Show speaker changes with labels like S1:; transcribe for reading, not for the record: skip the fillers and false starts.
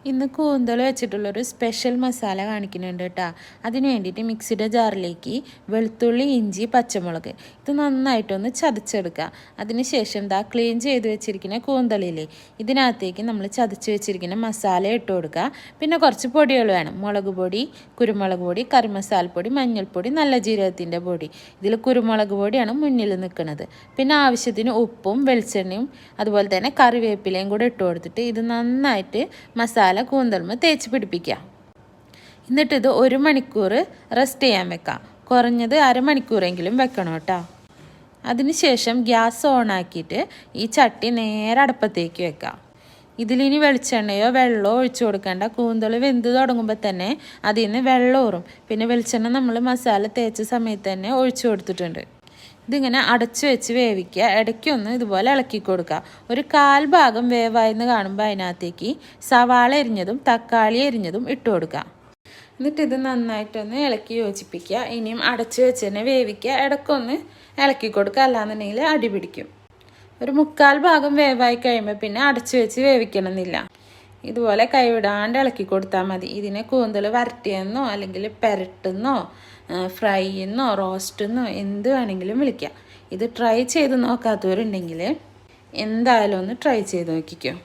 S1: ഇന്ന് കൂന്തൽ വെച്ചിട്ടുള്ളൊരു സ്പെഷ്യൽ മസാല കാണിക്കുന്നുണ്ട് കേട്ടോ. അതിന് വേണ്ടിയിട്ട് മിക്സിയുടെ ജാറിലേക്ക് വെളുത്തുള്ളി, ഇഞ്ചി, പച്ചമുളക് ഇത് നന്നായിട്ടൊന്ന് ചതച്ചെടുക്കുക. അതിനുശേഷം ക്ലീൻ ചെയ്ത് വെച്ചിരിക്കുന്ന കൂന്തലില്ലേ, ഇതിനകത്തേക്ക് നമ്മൾ ചതച്ച് വെച്ചിരിക്കുന്ന മസാല ഇട്ട് കൊടുക്കുക. പിന്നെ കുറച്ച് പൊടികൾ വേണം: മുളക് പൊടി, കുരുമുളക് പൊടി, കറി മസാലപ്പൊടി, മഞ്ഞൾപ്പൊടി, നല്ല ജീരകത്തിൻ്റെ പൊടി. ഇതിൽ കുരുമുളക് പൊടിയാണ് മുന്നിൽ നിൽക്കുന്നത്. പിന്നെ ആവശ്യത്തിന് ഉപ്പും വെളിച്ചെണ്ണയും അതുപോലെ തന്നെ കറിവേപ്പിലയും കൂടെ ഇട്ട് കൊടുത്തിട്ട് ഇത് നന്നായിട്ട് മസാല കൂന്തൽമ തേച്ച് പിടിപ്പിക്കുക. എന്നിട്ടിത് 1 മണിക്കൂർ റെസ്റ്റ് ചെയ്യാൻ വെക്കാം. കുറഞ്ഞത് അരമണിക്കൂറെങ്കിലും വെക്കണം കേട്ടോ. അതിനുശേഷം ഗ്യാസ് ഓണാക്കിയിട്ട് ഈ ചട്ടി നേരെ അടുപ്പത്തേക്ക് വെക്കാം. ഇതിലിനി വെളിച്ചെണ്ണയോ വെള്ളമോ ഒഴിച്ചു കൊടുക്കേണ്ട. കൂന്തൽ വെന്ത് തുടങ്ങുമ്പോൾ തന്നെ അതിൽ നിന്ന് വെള്ളം ഊറും. പിന്നെ വെളിച്ചെണ്ണ നമ്മൾ മസാല തേച്ച സമയത്ത് തന്നെ ഒഴിച്ചു കൊടുത്തിട്ടുണ്ട്. ഇതിങ്ങനെ അടച്ചു വെച്ച് വേവിക്കുക. ഇടയ്ക്കൊന്ന് ഇതുപോലെ ഇളക്കി കൊടുക്കുക. ഒരു 1/4 ഭാഗം വേവായെന്ന് കാണുമ്പോൾ അതിനകത്തേക്ക് സവാള എരിഞ്ഞതും തക്കാളി എരിഞ്ഞതും ഇട്ട് കൊടുക്കുക. എന്നിട്ട് ഇത് നന്നായിട്ടൊന്ന് ഇളക്കി യോജിപ്പിക്കുക. ഇനിയും അടച്ചു വെച്ച് തന്നെ വേവിക്കുക. ഇടയ്ക്കൊന്ന് ഇളക്കി കൊടുക്കുക, അല്ലാന്നുണ്ടെങ്കിൽ അടി പിടിക്കും. ഒരു 1/4 ഭാഗം വേവായി കഴിയുമ്പോൾ പിന്നെ അടച്ചു വെച്ച് വേവിക്കണമെന്നില്ല. ഇതുപോലെ കൈവിടാണ്ട് ഇളക്കി കൊടുത്താൽ മതി. ഇതിനെ കൂന്തൽ വരട്ടിയെന്നോ അല്ലെങ്കിൽ പെരട്ടെന്നോ ഫ്രൈയെന്നോ റോസ്റ്റെന്നോ എന്ത് വേണമെങ്കിലും വിളിക്കാം. ഇത് ട്രൈ ചെയ്ത് നോക്കാത്തവരുണ്ടെങ്കിൽ എന്തായാലും ഒന്ന് ട്രൈ ചെയ്ത് നോക്കിക്കോ.